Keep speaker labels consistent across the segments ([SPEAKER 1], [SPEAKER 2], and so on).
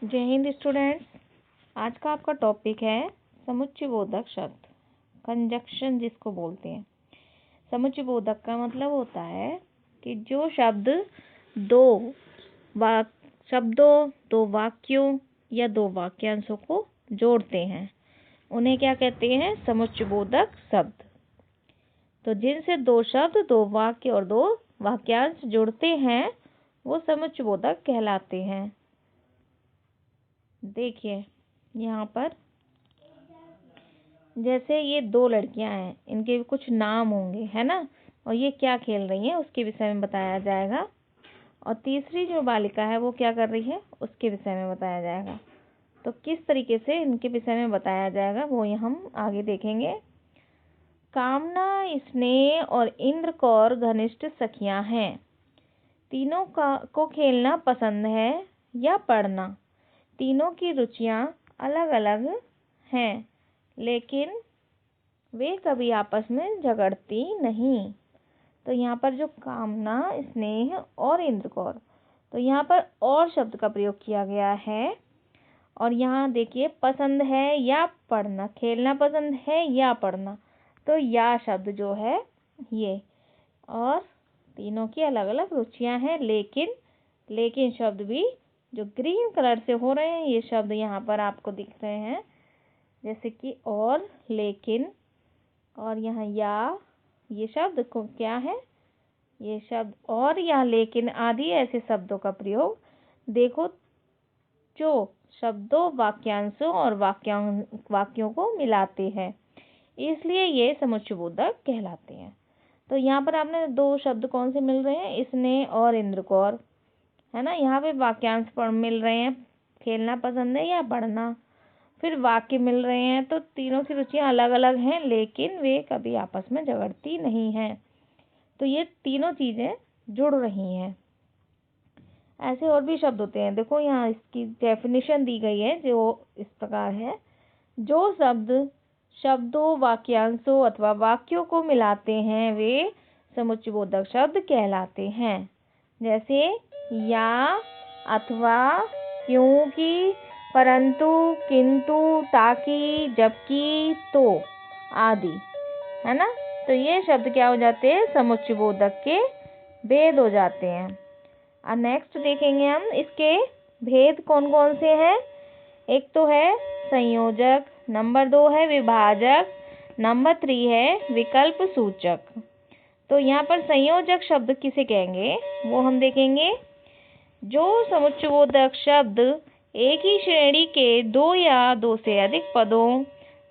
[SPEAKER 1] जय हिंद स्टूडेंट्स। आज का आपका टॉपिक है समुच्चयबोधक शब्द, कंजक्शन जिसको बोलते हैं। समुच्चयबोधक का मतलब होता है कि जो शब्द शब्दों, दो वाक्यों या दो वाक्यांशों को जोड़ते हैं उन्हें क्या कहते हैं? समुच्चयबोधक शब्द। तो जिनसे दो शब्द, दो वाक्य और दो वाक्यांश जुड़ते हैं वो समुच्चयबोधक कहलाते हैं। देखिए यहाँ पर जैसे ये दो लड़कियां हैं, इनके कुछ नाम होंगे, है ना, और ये क्या खेल रही हैं उसके विषय में बताया जाएगा। और तीसरी जो बालिका है वो क्या कर रही है उसके विषय में बताया जाएगा। तो किस तरीके से इनके विषय में बताया जाएगा वो हम आगे देखेंगे। कामना, स्नेह और इंद्रकौर घनिष्ठ सखियां हैं। तीनों को खेलना पसंद है या पढ़ना। तीनों की रुचियां अलग अलग हैं, लेकिन वे कभी आपस में झगड़ती नहीं। तो यहाँ पर जो कामना, स्नेह और इंद्रकौर, तो यहाँ पर और शब्द का प्रयोग किया गया है। और यहाँ देखिए पसंद है या पढ़ना, खेलना पसंद है या पढ़ना, तो या शब्द जो है ये। और तीनों की अलग अलग रुचियां हैं, लेकिन शब्द भी जो ग्रीन कलर से हो रहे हैं ये शब्द यहाँ पर आपको दिख रहे हैं, जैसे कि और, लेकिन, और यहाँ या, ये शब्द को क्या है, ये शब्द और या लेकिन आदि ऐसे शब्दों का प्रयोग देखो जो शब्दों, वाक्यांशों और वाक्यों को मिलाते हैं, इसलिए ये समुच्चयबोधक कहलाते हैं। तो यहाँ पर आपने दो शब्द कौन से मिल रहे हैं? स्नेह और इंद्रकौर, है ना। यहाँ पे वाक्यांश मिल रहे हैं, खेलना पसंद है या पढ़ना। फिर वाक्य मिल रहे हैं, तो तीनों की रुचियां अलग अलग हैं, लेकिन वे कभी आपस में झगड़ती नहीं हैं। तो ये तीनों चीजें जुड़ रही हैं। ऐसे और भी शब्द होते हैं, देखो यहाँ इसकी डेफिनेशन दी गई है जो इस प्रकार है। जो शब्द शब्दों, वाक्यांशों अथवा वाक्यों को मिलाते हैं वे समुच्चयबोधक शब्द कहलाते हैं। जैसे या, अथवा, क्योंकि, परंतु, किंतु, ताकि, जबकि, तो आदि, है ना। तो ये शब्द क्या हो जाते हैं? समुच्चयबोधक के भेद हो जाते हैं। और नेक्स्ट देखेंगे हम इसके भेद कौन कौन से हैं। एक तो है संयोजक, नंबर 2 है विभाजक, नंबर 3 है विकल्प सूचक। तो यहाँ पर संयोजक शब्द किसे कहेंगे वो हम देखेंगे। जो समुच्चयबोधक शब्द एक ही श्रेणी के दो या दो से अधिक पदों,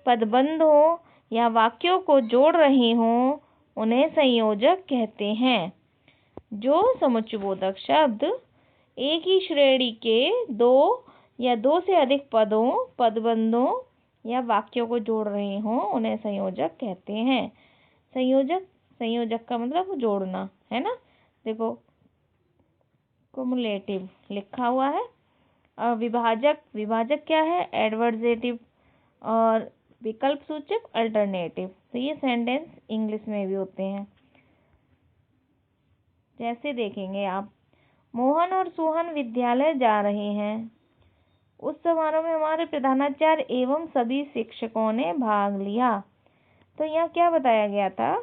[SPEAKER 1] पदबंधों या वाक्यों को जोड़ रहे हों उन्हें संयोजक कहते हैं। जो समुच्चयबोधक शब्द एक ही श्रेणी के दो या दो से अधिक पदों, पदबंधों या वाक्यों को जोड़ रहे हों उन्हें संयोजक कहते हैं। संयोजक का मतलब जोड़ना, है ना। देखो कुमुलेटिव लिखा हुआ है। और विभाजक क्या है? एडवर्जेटिव। और विकल्प सूचक अल्टरनेटिव। तो ये सेंटेंस इंग्लिश में भी होते हैं। जैसे देखेंगे आप, मोहन और सोहन विद्यालय जा रहे हैं। उस समारोह में हमारे प्रधानाचार्य एवं सभी शिक्षकों ने भाग लिया। तो यहाँ क्या बताया गया था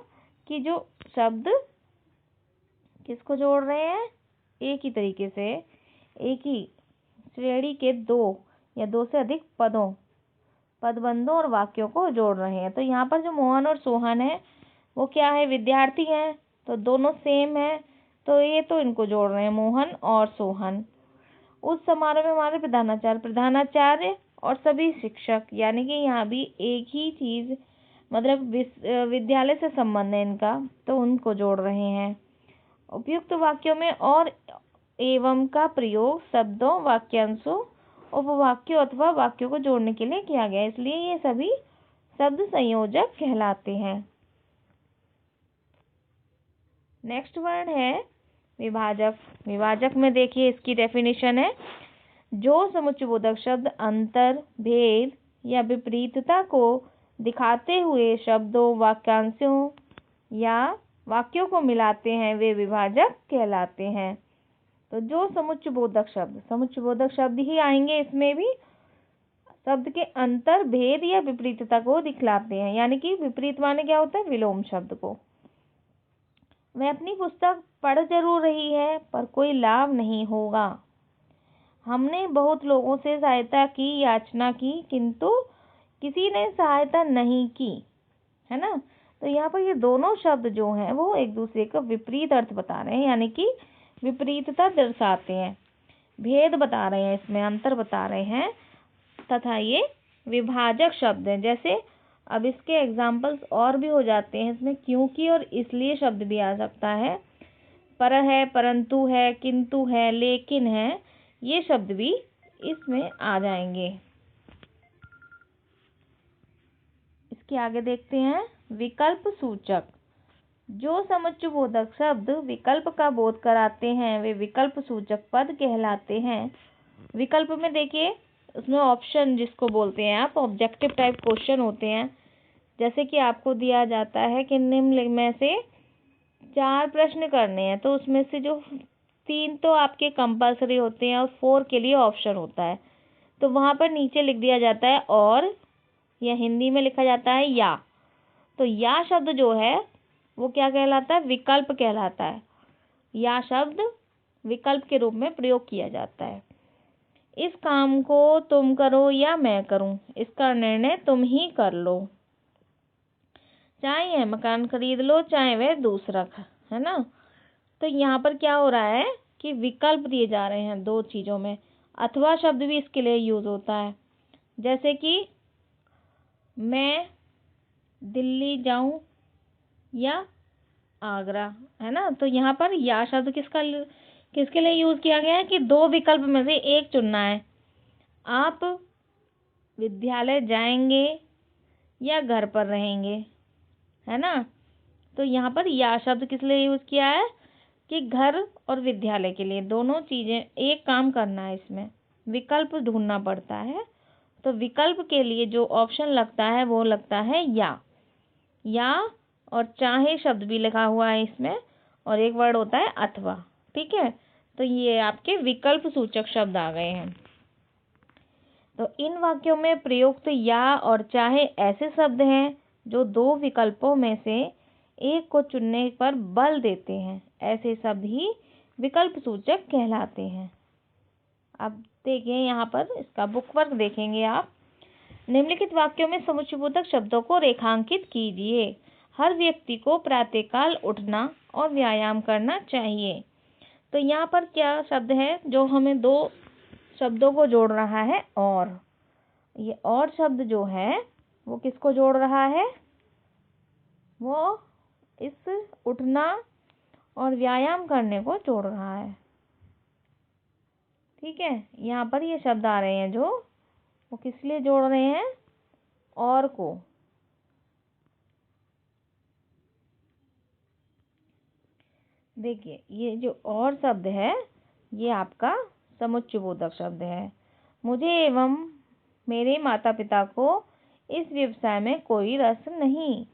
[SPEAKER 1] कि जो शब्द किसको जोड़ रहे हैं? एक ही तरीके से एक ही श्रेणी के दो या दो से अधिक पदों, पदबंधों और वाक्यों को जोड़ रहे हैं। तो यहाँ पर जो मोहन और सोहन है वो क्या है? विद्यार्थी हैं, तो दोनों सेम है, तो ये तो इनको जोड़ रहे हैं, मोहन और सोहन। उस समारोह में हमारे प्रधानाचार्य और सभी शिक्षक, यानी कि यहाँ भी एक ही चीज, मतलब विद्यालय से संबंध है इनका, तो उनको जोड़ रहे हैं। उपयुक्त वाक्यों में और एवं का प्रयोग शब्दों, वाक्यांशों, उपवाक्यों अथवा वाक्यों को जोड़ने के लिए किया गया, इसलिए ये सभी शब्द संयोजक कहलाते हैं। नेक्स्ट वर्ड है विभाजक। विभाजक में देखिए इसकी डेफिनेशन है। जो समुच्चयबोधक शब्द अंतर, भेद या विपरीतता को दिखाते हुए शब्दों, वाक्यांशों या वाक्यों को मिलाते हैं वे विभाजक कहलाते हैं। तो जो समुच्चय बोधक शब्द ही आएंगे इसमें भी शब्द के अंतर, भेद या विपरीतता को दिखलाते हैं। यानी कि विपरीत माने क्या होता है, विलोम शब्द को। वह अपनी पुस्तक पढ़ जरूर रही है पर कोई लाभ नहीं होगा। हमने बहुत लोगों से सहायता की, याचना की, किंतु किसी ने सहायता नहीं की, है ना। तो यहाँ पर ये दोनों शब्द जो हैं वो एक दूसरे का विपरीत अर्थ बता रहे हैं, यानी कि विपरीतता दर्शाते हैं, भेद बता रहे हैं, इसमें अंतर बता रहे हैं। तथा ये विभाजक शब्द हैं। जैसे अब इसके एग्जाम्पल्स और भी हो जाते हैं, इसमें क्योंकि और इसलिए शब्द भी आ सकता है, पर है, परंतु है, किंतु है, लेकिन है, ये शब्द भी इसमें आ जाएंगे। इसके आगे देखते हैं विकल्प सूचक। जो समुच्चय बोधक शब्द विकल्प का बोध कराते हैं वे विकल्प सूचक पद कहलाते हैं। विकल्प में देखिए, उसमें ऑप्शन जिसको बोलते हैं आप, ऑब्जेक्टिव टाइप क्वेश्चन होते हैं। जैसे कि आपको दिया जाता है कि निम्न में से 4 प्रश्न करने हैं, तो उसमें से जो 3 तो आपके कंपलसरी होते हैं और 4 के लिए ऑप्शन होता है। तो वहाँ पर नीचे लिख दिया जाता है और, या हिंदी में लिखा जाता है या। तो या शब्द जो है वो क्या कहलाता है, विकल्प कहलाता है। या शब्द विकल्प के रूप में प्रयोग किया जाता है। इस काम को तुम करो या मैं करूं, इसका निर्णय तुम ही कर लो। चाहे यह मकान खरीद लो, चाहे वह दूसरा, है ना। तो यहाँ पर क्या हो रहा है कि विकल्प दिए जा रहे हैं 2 चीज़ों में। अथवा शब्द भी इसके लिए यूज होता है। जैसे कि मैं दिल्ली जाऊं या आगरा, है ना। तो यहाँ पर या शब्द किसके लिए यूज किया गया है कि 2 विकल्प में से एक चुनना है। आप विद्यालय जाएंगे या घर पर रहेंगे, है ना। तो यहाँ पर या शब्द किस लिए यूज किया है कि घर और विद्यालय के लिए, दोनों चीजें, एक काम करना है, इसमें विकल्प ढूंढना पड़ता है। तो विकल्प के लिए जो ऑप्शन लगता है वो लगता है या और चाहे शब्द भी लिखा हुआ है इसमें, और एक वर्ड होता है अथवा। ठीक है, तो ये आपके विकल्प सूचक शब्द आ गए हैं। तो इन वाक्यों में प्रयुक्त या और चाहे ऐसे शब्द हैं जो 2 विकल्पों में से एक को चुनने पर बल देते हैं। ऐसे शब्द ही विकल्प सूचक कहलाते हैं। अब देखिए यहाँ पर इसका बुक वर्क देखेंगे आप। निम्नलिखित वाक्यों में समुच्चयबोधक शब्दों को रेखांकित कीजिए। हर व्यक्ति को प्रातःकाल उठना और व्यायाम करना चाहिए। तो यहाँ पर क्या शब्द है जो हमें 2 शब्दों को जोड़ रहा है, और ये और शब्द जो है वो किसको जोड़ रहा है, वो इस उठना और व्यायाम करने को जोड़ रहा है। ठीक है, यहाँ पर ये शब्द आ रहे हैं जो वो किस लिए जोड़ रहे हैं, और को। देखिए ये जो और शब्द है ये आपका समुच्चयबोधक शब्द है। मुझे एवं मेरे माता पिता को इस व्यवसाय में कोई रस नहीं।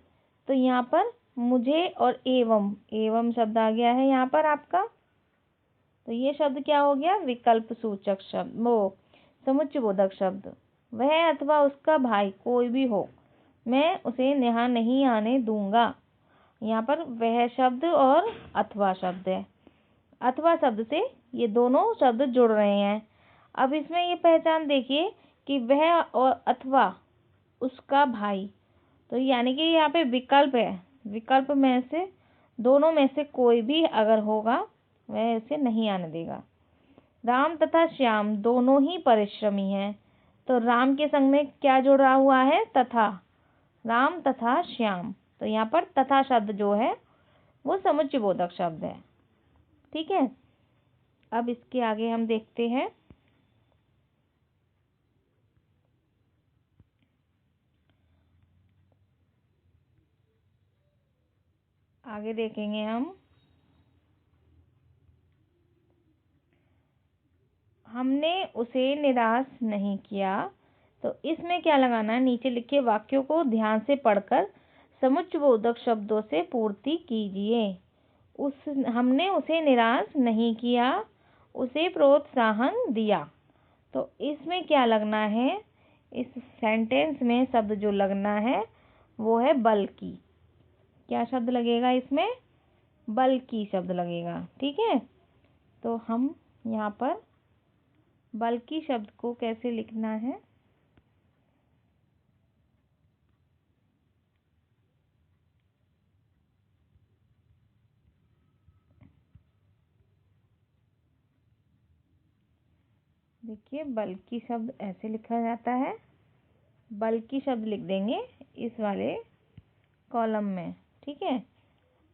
[SPEAKER 1] तो यहाँ पर मुझे और एवं शब्द आ गया है यहाँ पर आपका। तो ये शब्द क्या हो गया, विकल्प सूचक शब्द, वो समुच्चयबोधक शब्द। वह अथवा उसका भाई कोई भी हो, मैं उसे यहाँ नहीं आने दूंगा। यहाँ पर वह शब्द और अथवा शब्द है। अथवा शब्द से ये दोनों शब्द जुड़ रहे हैं। अब इसमें ये पहचान देखिए कि वह और अथवा उसका भाई, तो यानी कि यहाँ पे विकल्प है। विकल्प में से दोनों में से कोई भी अगर होगा वह उसे नहीं आने देगा। राम तथा श्याम दोनों ही परिश्रमी हैं। तो राम के संग में क्या जुड़ा हुआ है, तथा। राम तथा श्याम, तो यहाँ पर तथा शब्द जो है वो समुच्चयबोधक शब्द है। ठीक है, अब इसके आगे हम देखते हैं आगे देखेंगे हम। हमने उसे निराश नहीं किया। तो इसमें क्या लगाना है, नीचे लिखे वाक्यों को ध्यान से पढ़कर समुच्चयबोधक शब्दों से पूर्ति कीजिए। हमने उसे निराश नहीं किया, उसे प्रोत्साहन दिया। तो इसमें क्या लगना है, इस सेंटेंस में शब्द जो लगना है वो है बल्कि। क्या शब्द लगेगा इसमें, बल्कि शब्द लगेगा। ठीक है, तो हम यहाँ पर बल्कि शब्द को कैसे लिखना है, देखिए बल्कि शब्द ऐसे लिखा जाता है, बल्कि शब्द लिख देंगे इस वाले कॉलम में। ठीक है,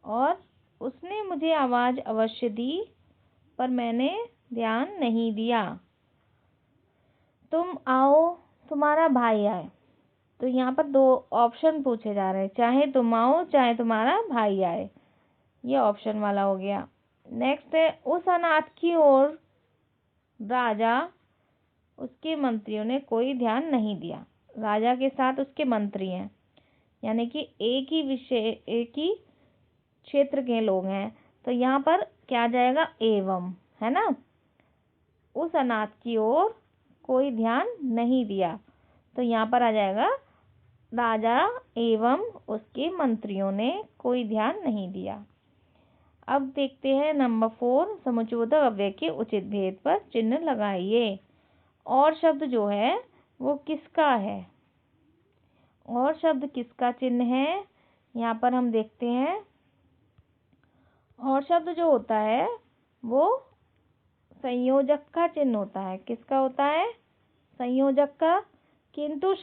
[SPEAKER 1] और उसने मुझे आवाज़ अवश्य दी पर मैंने ध्यान नहीं दिया। तुम आओ, तुम्हारा भाई आए। तो यहाँ पर दो ऑप्शन पूछे जा रहे हैं, चाहे तुम आओ चाहे तुम्हारा भाई आए, ये ऑप्शन वाला हो गया। नेक्स्ट है, उस अनाथ की ओर राजा उसके मंत्रियों ने कोई ध्यान नहीं दिया। राजा के साथ उसके मंत्री हैं, यानी कि एक ही विषय, एक ही क्षेत्र के लोग हैं। तो यहाँ पर क्या आ जाएगा, एवं, है ना। उस अनाथ की ओर कोई ध्यान नहीं दिया, तो यहाँ पर आ जाएगा राजा एवं उसके मंत्रियों ने कोई ध्यान नहीं दिया। अब देखते हैं नंबर 4, समुच्चयबोधक अव्यय के उचित भेद पर चिन्ह लगाइए। और शब्द जो है वो किसका है, और शब्द किसका चिन्ह है, यहाँ पर हम देखते हैं। और शब्द जो होता है वो संयोजक का चिन्ह होता है। किसका होता है, संयोजक का। किंतु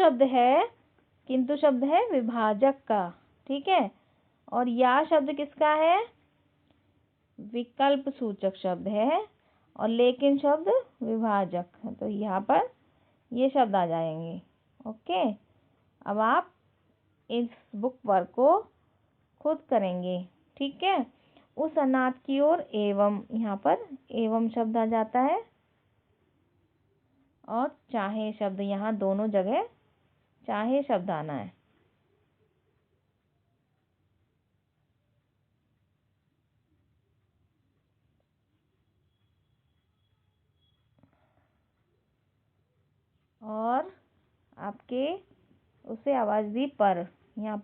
[SPEAKER 1] शब्द है विभाजक का। ठीक है, और या शब्द किसका है, विकल्प सूचक शब्द है, और लेकिन शब्द विभाजक है। तो यहाँ पर ये शब्द आ जाएंगे। ओके, अब आप इस बुक वर्क को खुद करेंगे। ठीक है, उस अनाथ की ओर एवं, यहाँ पर एवं शब्द आ जाता है, और चाहे शब्द, यहाँ दोनों जगह चाहे शब्द आना है। और आपके उसे आवाज़ दी पर, यहाँ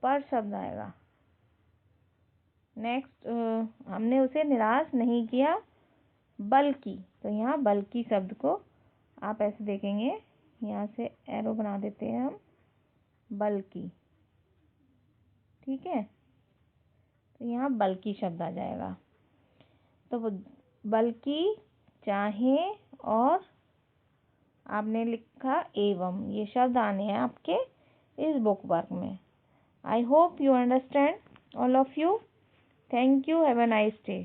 [SPEAKER 1] पर शब्द आएगा। नेक्स्ट, हमने उसे निराश नहीं किया बल्कि, तो यहाँ बल्कि शब्द को आप ऐसे देखेंगे, यहाँ से एरो बना देते हैं हम, बल्कि। ठीक है, तो यहाँ बल्कि शब्द आ जाएगा। तो बल्कि, चाहे, और आपने लिखा एवं, ये शब्द आने हैं आपके इस बुक वर्क में। I hope you understand all of you. Thank you, have a nice day.